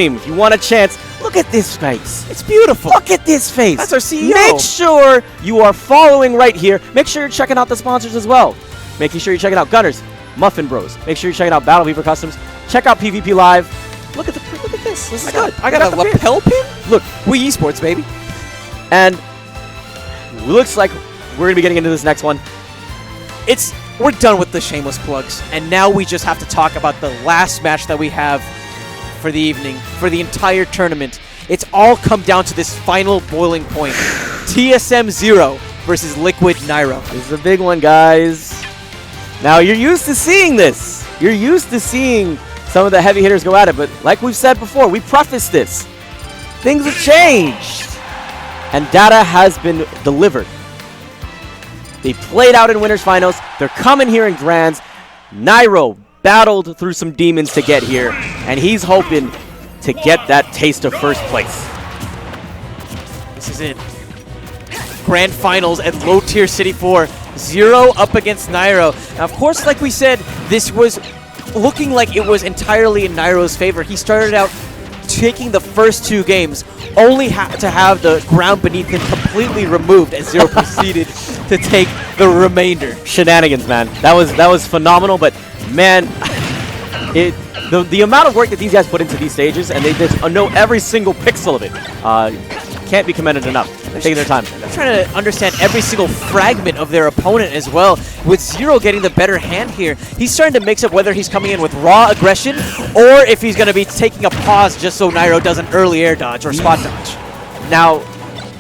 If you want a chance, look at this face. It's beautiful. Look at this face. That's our CEO. Make sure you are following right here. Make sure you're checking out the sponsors as well. Making sure you're checking out Gunners, Muffin Bros. Make sure you're checking out Battle Beaver Customs. Check out PvP Live. Look at this. This is good. I got a lapel pin? Look, Wii Esports, baby. and looks like we're gonna be getting into this next one. We're done with the shameless plugs, and now we just have to talk about the last match that we have for the evening, for the entire tournament. It's all come down to this final boiling point. TSM ZeRo versus Liquid Nairo. This is a big one, guys. Now, you're used to seeing this. You're used to seeing some of the heavy hitters go at it, but like we've said before, we prefaced this. Things have changed, and data has been delivered. They played out in winners finals. They're coming here in grands. Nairo battled through some demons to get here, and he's hoping to get that taste of first place. This is it. Grand finals at low tier City 4. ZeRo up against Nairo. Now, of course, like we said, this was looking like it was entirely in Nairo's favor. He started out taking the first two games, only to have the ground beneath him completely removed as ZeRo proceeded to take the remainder. Shenanigans, man. That was phenomenal, but man, the amount of work that these guys put into these stages, and they just know every single pixel of it, can't be commended enough. They're taking their time. They're trying to understand every single fragment of their opponent as well. With ZeRo getting the better hand here, he's starting to mix up whether he's coming in with raw aggression or if he's going to be taking a pause just so Nairo does an early air dodge or spot dodge. Now,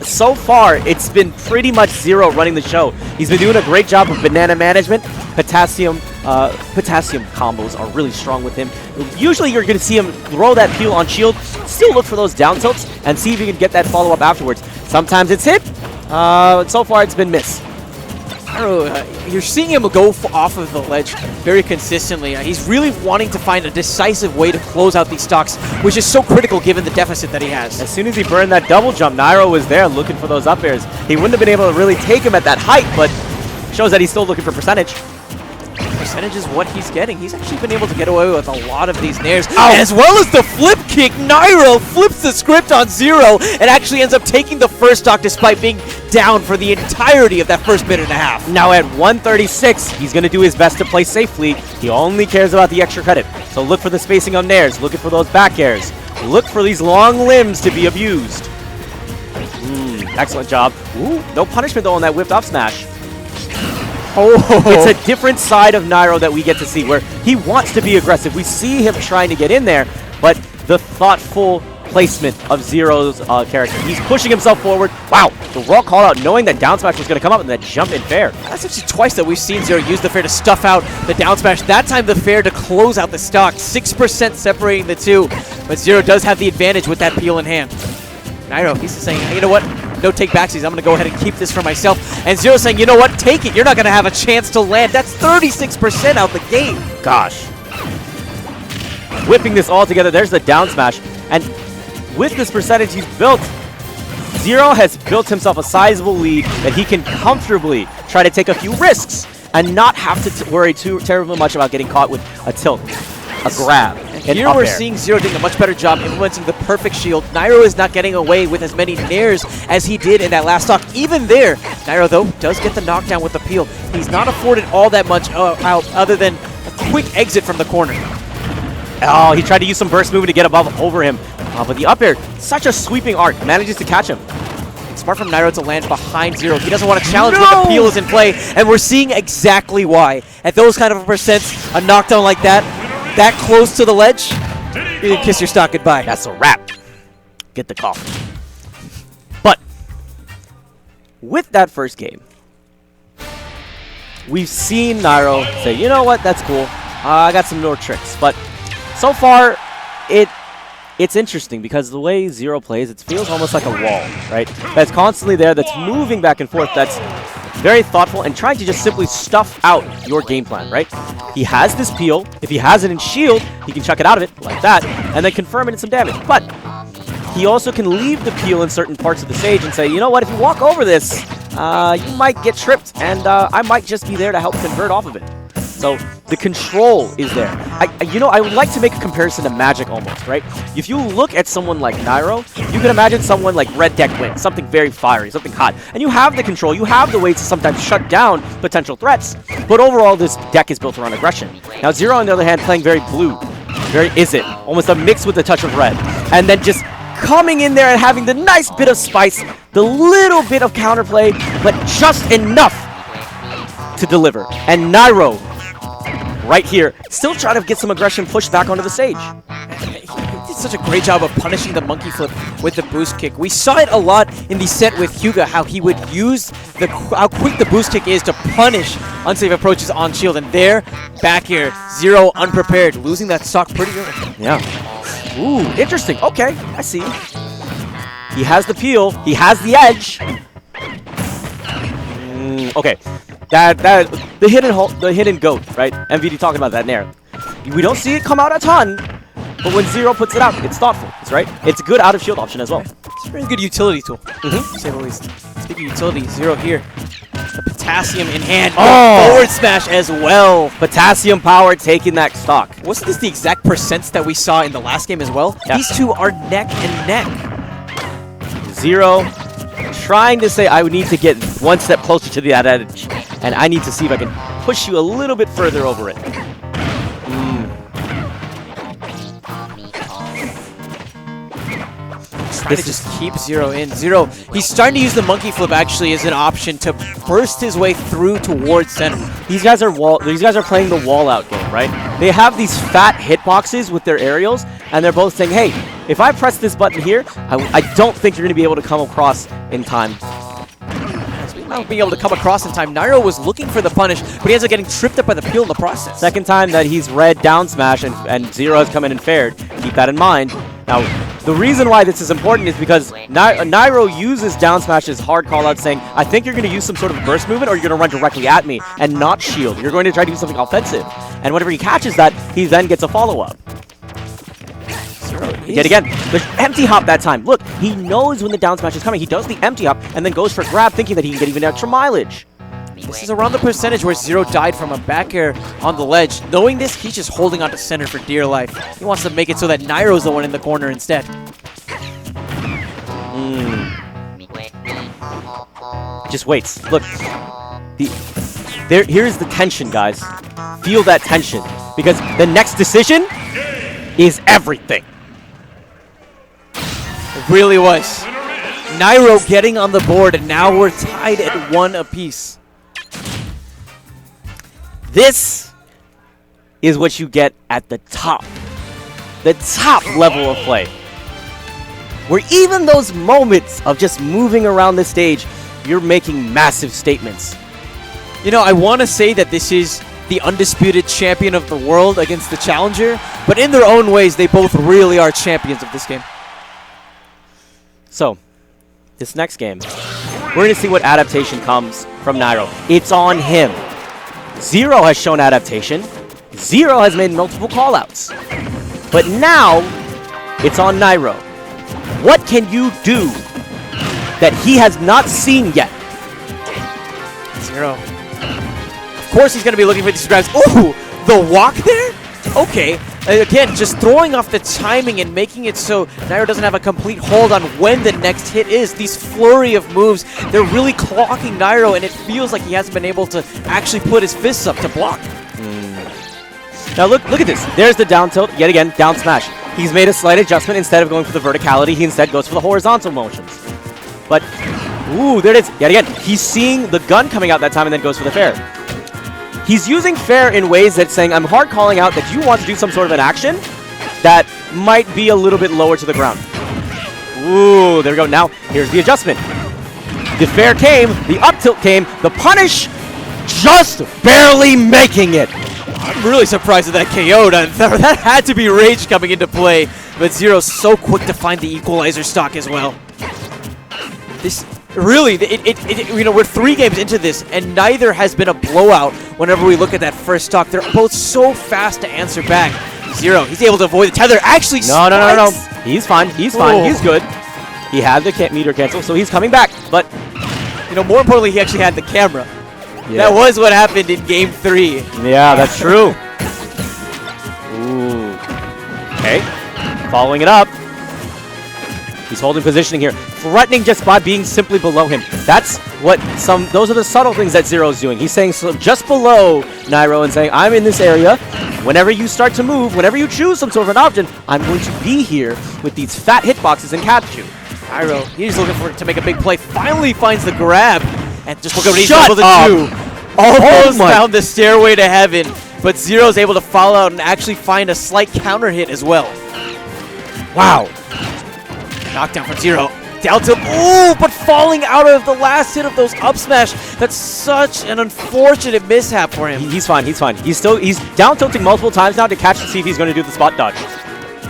so far, it's been pretty much ZeRo running the show. He's been doing a great job of banana management. Potassium combos are really strong with him. Usually you're going to see him throw that peel on shield, still look for those down tilts, and see if he can get that follow-up afterwards. Sometimes it's hit. So far, it's been miss. You're seeing him go off of the ledge very consistently. He's really wanting to find a decisive way to close out these stocks, which is so critical given the deficit that he has. As soon as he burned that double jump, Nairo was there looking for those up airs. He wouldn't have been able to really take him at that height, but shows that he's still looking for percentage. Percentage is what he's getting. He's actually been able to get away with a lot of these nairs, as well as the flip kick. Nairo flips the script on ZeRo and actually ends up taking the first stock despite being down for the entirety of that first minute and a half. Now at 136, he's going to do his best to play safely. He only cares about the extra credit. So look for the spacing on nairs, looking for those back airs. Look for these long limbs to be abused. Excellent job. Ooh, no punishment though on that whipped up smash. It's a different side of Nairo that we get to see, where he wants to be aggressive. We see him trying to get in there, but the thoughtful placement of ZeRo's character. He's pushing himself forward. Wow, the raw call out, knowing that down smash was going to come up and that jump in fair. That's actually twice that we've seen ZeRo use the fair to stuff out the down smash. That time the fair to close out the stock. 6% separating the two, but ZeRo does have the advantage with that peel in hand. Nairo, he's saying, hey, you know what? No take backsies. I'm going to go ahead and keep this for myself. And ZeRo saying, you know what? Take it. You're not going to have a chance to land. That's 36% out the gate. Gosh. Whipping this all together. There's the down smash. And with this percentage he's built, ZeRo has built himself a sizable lead that he can comfortably try to take a few risks and not have to worry too terribly much about getting caught with a tilt, a grab. And here we're seeing ZeRo doing a much better job implementing the perfect shield. Nairo is not getting away with as many nairs as he did in that last stock. Even there, Nairo, though, does get the knockdown with the peel. He's not afforded all that much out other than a quick exit from the corner. Oh, he tried to use some burst movement to get over him. But the up air, such a sweeping arc, manages to catch him. It's smart from Nairo to land behind ZeRo. He doesn't want to challenge when the peel is in play, and we're seeing exactly why. At those kind of percents, a knockdown like that close to the ledge, you can kiss your stock goodbye. That's a wrap. Get the call. But with that first game, we've seen Nairo say, you know what, that's cool. I got some more tricks. But so far, it's interesting because the way ZeRo plays, it feels almost like a wall, right? That's constantly there, that's moving back and forth, that's very thoughtful and trying to just simply stuff out your game plan, right? He has this peel. If he has it in shield, he can chuck it out of it like that and then confirm it in some damage. But he also can leave the peel in certain parts of the stage and say, you know what, if you walk over this, you might get tripped and I might just be there to help convert off of it. So The control is there. I would like to make a comparison to Magic almost, right? If you look at someone like Nairo, you can imagine someone like Red Deck Win, something very fiery, something hot. And you have the control, you have the way to sometimes shut down potential threats. But overall, this deck is built around aggression. Now, ZeRo, on the other hand, playing very blue, very Is-It, almost a mix with a touch of red. And then just coming in there and having the nice bit of spice, the little bit of counterplay, but just enough to deliver. And Nairo, right here, still trying to get some aggression pushed back onto the stage. He did such a great job of punishing the monkey flip with the boost kick. We saw it a lot in the set with Hyuga, how he would use how quick the boost kick is to punish unsafe approaches on shield. And there, back here, ZeRo unprepared, losing that stock pretty early. Yeah. Ooh, interesting. Okay, I see. He has the peel. He has the edge. Okay. The hidden goat, right? MVD talking about that Nair. We don't see it come out a ton, but when ZeRo puts it out, it's thoughtful. It's right. It's a good out of shield option as well. It's a very good utility tool, to say the least. Speaking of utility, ZeRo here. The potassium in hand. Forward smash as well. Potassium power taking that stock. Wasn't this the exact percents that we saw in the last game as well? Yeah. These two are neck and neck. ZeRo trying to say, I would need to get one step closer to the edge, and I need to see if I can push you a little bit further over it. Trying to just keep ZeRo in. ZeRo, he's starting to use the monkey flip actually as an option to burst his way through towards center. These guys are playing the wall out game, right? They have these fat hitboxes with their aerials, and they're both saying, hey, if I press this button here, I don't think you're going to be able to come across in time. Not being able to come across in time. Nairo was looking for the punish, but he ends up getting tripped up by the peel in the process. Second time that he's read down smash and ZeRo has come in and fared. Keep that in mind. Now, the reason why this is important is because Nairo uses down smash as hard call-out, saying, I think you're going to use some sort of burst movement or you're going to run directly at me and not shield. You're going to try to do something offensive. And whenever he catches that, he then gets a follow-up. Yet again, the empty hop that time. Look, he knows when the down smash is coming. He does the empty hop and then goes for grab, thinking that he can get even extra mileage. This is around the percentage where ZeRo died from a back air on the ledge. Knowing this, he's just holding on to center for dear life. He wants to make it so that Nairo's the one in the corner instead. Just waits. Look, here's the tension, guys. Feel that tension, because the next decision is everything. It really was. Nairo getting on the board, and now we're tied at 1 apiece. This is what you get at the top level of play. Where even those moments of just moving around the stage, you're making massive statements. You know, I want to say that this is the undisputed champion of the world against the challenger, but in their own ways, they both really are champions of this game. So, this next game, we're going to see what adaptation comes from Nairo. It's on him. ZeRo has shown adaptation. ZeRo has made multiple callouts. But now, it's on Nairo. What can you do that he has not seen yet? ZeRo. Of course he's going to be looking for these grabs. Ooh, the walk there? Okay. Again, just throwing off the timing and making it so Nairo doesn't have a complete hold on when the next hit is. These flurry of moves, they're really clocking Nairo, and it feels like he hasn't been able to actually put his fists up to block. Now look at this. There's the down tilt, yet again, down smash. He's made a slight adjustment. Instead of going for the verticality, he instead goes for the horizontal motions. But, ooh, there it is. Yet again, he's seeing the gun coming out that time and then goes for the fair. He's using fair in ways that's saying, I'm hard calling out that you want to do some sort of an action that might be a little bit lower to the ground. Ooh, there we go. Now, here's the adjustment. The fair came, the up tilt came, the punish just barely making it. I'm really surprised at that KO. That had to be rage coming into play, but ZeRo's so quick to find the equalizer stock as well. This really, you know, we're 3 games into this, and neither has been a blowout. Whenever we look at that first stock, they're both so fast to answer back. ZeRo, he's able to avoid the tether. Actually, no. He's fine. He's fine. He's good. He had the meter cancel, so he's coming back. But you know, more importantly, he actually had the camera. Yeah. That was what happened in Game 3. Yeah, that's true. Ooh. Okay. Following it up. He's holding positioning here. Threatening just by being simply below him. That's what those are the subtle things that ZeRo's doing. He's saying just below Nairo and saying, I'm in this area. Whenever you start to move, whenever you choose some sort of an option, I'm going to be here with these fat hitboxes and catch you. Nairo, he's looking for to make a big play. Finally finds the grab. And just look at what he's Shut able to up. do. Almost down the stairway to heaven. But ZeRo's able to follow out and actually find a slight counter hit as well. Wow. Knockdown from ZeRo. Down to, ooh, but falling out of the last hit of those up smash. That's such an unfortunate mishap for him. He's fine. He's fine. He's down tilting multiple times now to catch to see if he's going to do the spot dodge.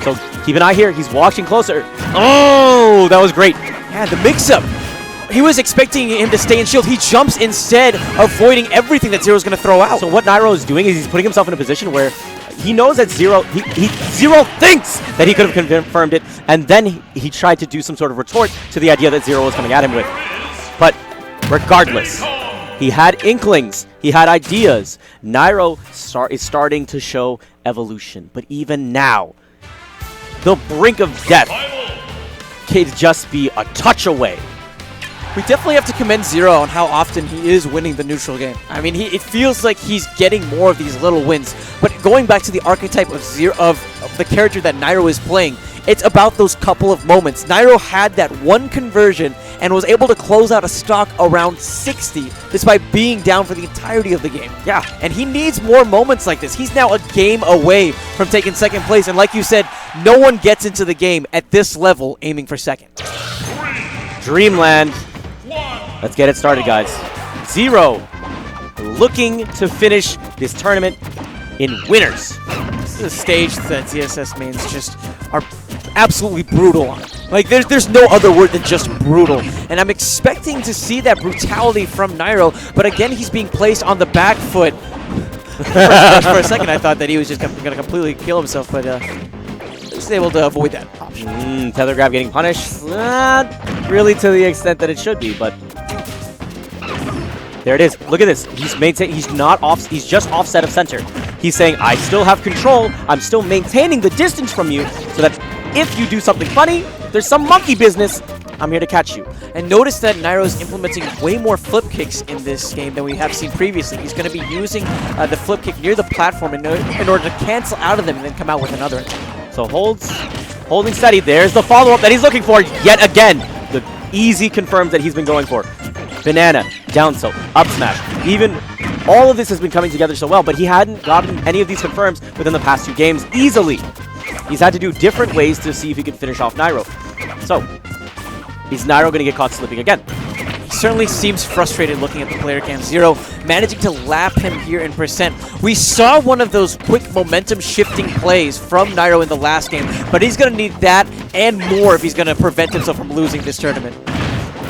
So keep an eye here. He's watching closer. Oh, that was great. Yeah, the mix-up. He was expecting him to stay in shield. He jumps instead, avoiding everything that ZeRo's going to throw out. So what Nairo is doing is he's putting himself in a position where he knows that ZeRo thinks that he could have confirmed it, and then he tried to do some sort of retort to the idea that ZeRo was coming at him with. But regardless, he had inklings, he had ideas. Nairo is starting to show evolution, but even now, the brink of death could just be a touch away. We definitely have to commend ZeRo on how often he is winning the neutral game. I mean, it feels like he's getting more of these little wins. But going back to the archetype of of the character that Nairo is playing, it's about those couple of moments. Nairo had that one conversion and was able to close out a stock around 60 despite being down for the entirety of the game. Yeah, and he needs more moments like this. He's now a game away from taking second place. And like you said, no one gets into the game at this level aiming for second. Dreamland. Let's get it started, guys. ZeRo looking to finish this tournament in winners. This is a stage that ZSS mains just are absolutely brutal on. Like, there's no other word than just brutal. And I'm expecting to see that brutality from Nairo, but again, he's being placed on the back foot. For a second, I thought that he was just going to completely kill himself, but he's able to avoid that option. Tether grab getting punished. Not really to the extent that it should be, but there it is. Look at this. He's not off. He's just offset of center. He's saying, I still have control. I'm still maintaining the distance from you so that if you do something funny, there's some monkey business, I'm here to catch you. And notice that Nairo's implementing way more flip kicks in this game than we have seen previously. He's going to be using the flip kick near the platform in order to cancel out of them and then come out with another. So holding steady. There's the follow-up that he's looking for yet again. The easy confirms that he's been going for. Banana, down tilt, up smash. Even all of this has been coming together so well, but he hadn't gotten any of these confirms within the past 2 games easily. He's had to do different ways to see if he can finish off Nairo. So, is Nairo going to get caught slipping again? He certainly seems frustrated looking at the player cam. ZeRo managing to lap him here in percent. We saw one of those quick momentum shifting plays from Nairo in the last game, but he's going to need that and more if he's going to prevent himself from losing this tournament.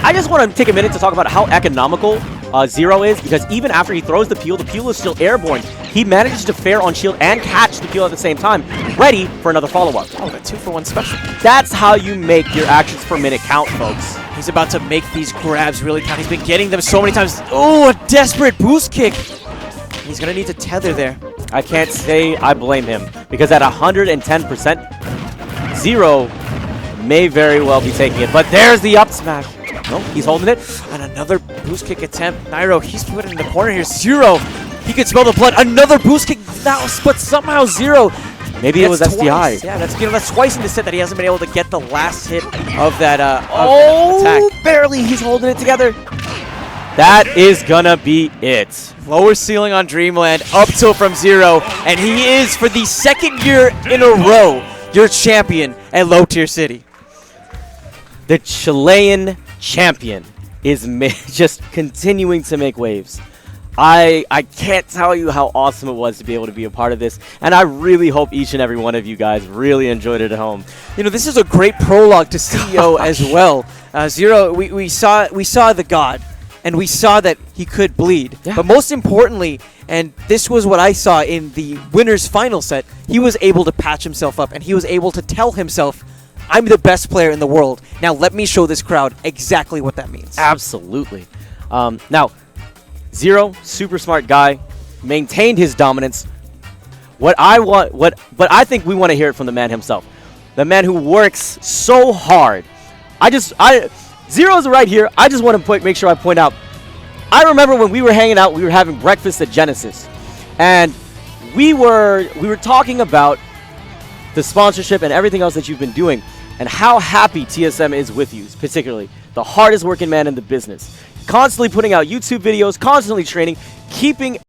I just want to take a minute to talk about how economical ZeRo is, because even after he throws the peel is still airborne. He manages to fair on shield and catch the peel at the same time, ready for another follow-up. Oh, that 2-for-1 special. That's how you make your actions per minute count, folks. He's about to make these grabs really count. He's been getting them so many times. Oh, a desperate boost kick. He's going to need to tether there. I can't say I blame him, because at 110%, ZeRo may very well be taking it. But there's the up smash. No, he's holding it. And another boost kick attempt. Nairo, he's put it in the corner here. ZeRo, he could smell the blood. Another boost kick now, but somehow ZeRo. Maybe it was SDI. Yeah, that's twice in the set that he hasn't been able to get the last hit of that, attack. Barely. He's holding it together. That is gonna be it. Lower ceiling on Dreamland, up tilt from ZeRo, and he is, for the 2nd year in a row, your champion at Low Tier City. The Chilean champion is just continuing to make waves. I can't tell you how awesome it was to be able to be a part of this, and I really hope each and every one of you guys really enjoyed it at home. You know, this is a great prologue to CEO as well. ZeRo, we saw the god, and we saw that he could bleed. Yeah. But most importantly, and this was what I saw in the winner's final set, he was able to patch himself up, and he was able to tell himself, I'm the best player in the world. Now let me show this crowd exactly what that means. Absolutely. Now, ZeRo, super smart guy, maintained his dominance. What I think we want to hear it from the man himself. The man who works so hard. ZeRo's right here. I just want to make sure I point out. I remember when we were hanging out, we were having breakfast at Genesis. And we were talking about the sponsorship and everything else that you've been doing and how happy TSM is with you, particularly the hardest working man in the business. Constantly putting out YouTube videos, constantly training, keeping